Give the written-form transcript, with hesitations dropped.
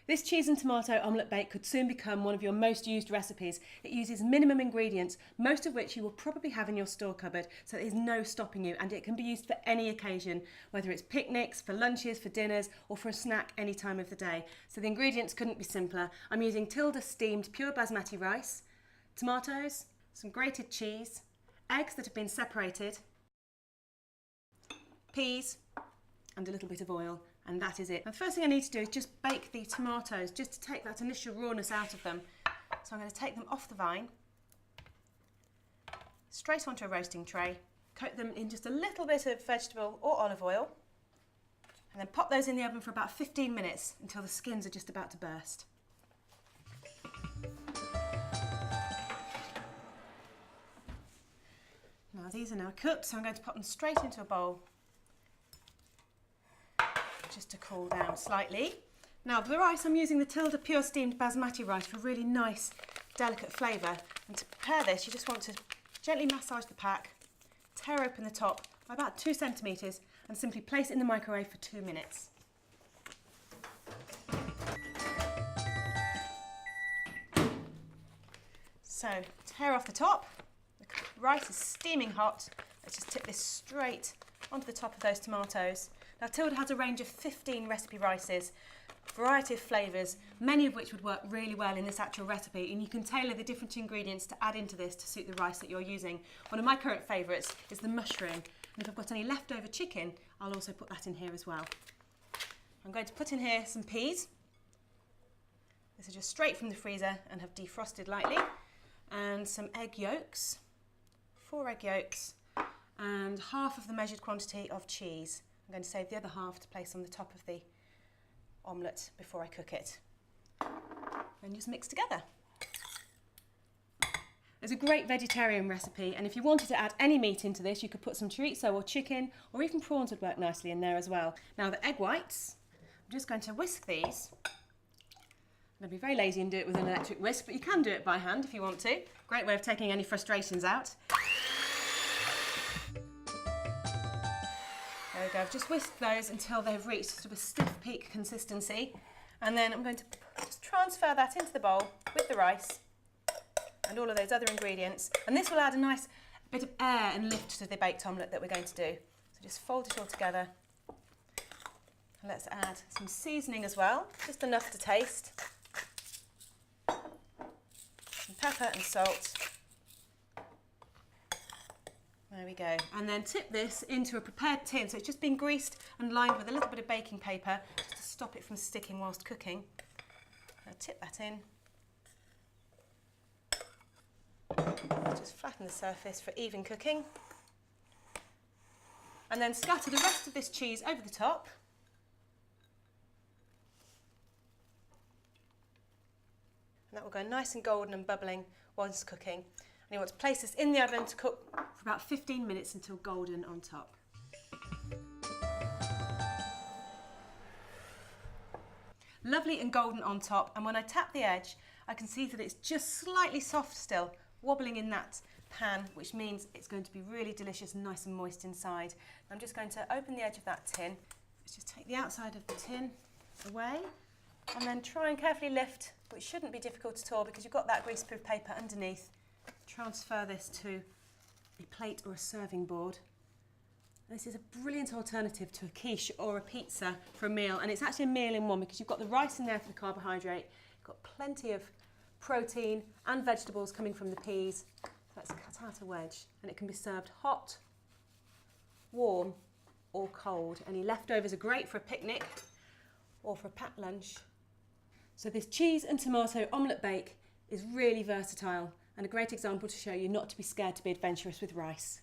This cheese and tomato omelette bake could soon become one of your most used recipes. It uses minimum ingredients, most of which you will probably have in your store cupboard, so there's no stopping you, and it can be used for any occasion, whether it's picnics, for lunches, for dinners, or for a snack any time of the day. So the ingredients couldn't be simpler. I'm using Tilda steamed pure basmati rice, tomatoes, some grated cheese, eggs that have been separated, peas, and a little bit of oil. And that is it. And the first thing I need to do is just bake the tomatoes, just to take that initial rawness out of them. So I'm going to take them off the vine, straight onto a roasting tray, coat them in just a little bit of vegetable or olive oil, and then pop those in the oven for about 15 minutes until the skins are just about to burst. Now these are now cooked, so I'm going to pop them straight into a bowl, just to cool down slightly. Now for the rice, I'm using the Tilda pure steamed basmati rice for a really nice, delicate flavour. And to prepare this, you just want to gently massage the pack, tear open the top by about 2 centimetres, and simply place it in the microwave for 2 minutes. So tear off the top. The rice is steaming hot. Let's just tip this straight onto the top of those tomatoes. Now Tilda has a range of 15 recipe rices, variety of flavours, many of which would work really well in this actual recipe, and you can tailor the different ingredients to add into this to suit the rice that you're using. One of my current favourites is the mushroom, and if I've got any leftover chicken, I'll also put that in here as well. I'm going to put in here some peas. This is just straight from the freezer and have defrosted lightly, and some egg yolks, 4 egg yolks, and half of the measured quantity of cheese. I'm going to save the other half to place on the top of the omelette before I cook it. And just mix together. It's a great vegetarian recipe, and if you wanted to add any meat into this, you could put some chorizo or chicken, or even prawns would work nicely in there as well. Now the egg whites, I'm just going to whisk these. I'm going to be very lazy and do it with an electric whisk, but you can do it by hand if you want to. Great way of taking any frustrations out. There we go, I've just whisked those until they've reached sort of a stiff peak consistency. And then I'm going to just transfer that into the bowl with the rice and all of those other ingredients. And this will add a nice bit of air and lift to the baked omelette that we're going to do. So just fold it all together. And let's add some seasoning as well, just enough to taste. Some pepper and salt. There we go. And then tip this into a prepared tin. So it's just been greased and lined with a little bit of baking paper just to stop it from sticking whilst cooking. I'll tip that in. Just flatten the surface for even cooking. And then scatter the rest of this cheese over the top. And that will go nice and golden and bubbling once cooking. And you want to place this in the oven to cook for about 15 minutes until golden on top. Lovely and golden on top, and when I tap the edge, I can see that it's just slightly soft still, wobbling in that pan, which means it's going to be really delicious and nice and moist inside. I'm just going to open the edge of that tin. Let's just take the outside of the tin away, and then try and carefully lift, which shouldn't be difficult at all because you've got that greaseproof paper underneath. Transfer this to a plate or a serving board. This is a brilliant alternative to a quiche or a pizza for a meal, and it's actually a meal in one because you've got the rice in there for the carbohydrate, you've got plenty of protein and vegetables coming from the peas. Let's cut out a wedge, and it can be served hot, warm or cold. Any leftovers are great for a picnic or for a packed lunch. So this cheese and tomato omelette bake is really versatile and a great example to show you not to be scared to be adventurous with rice.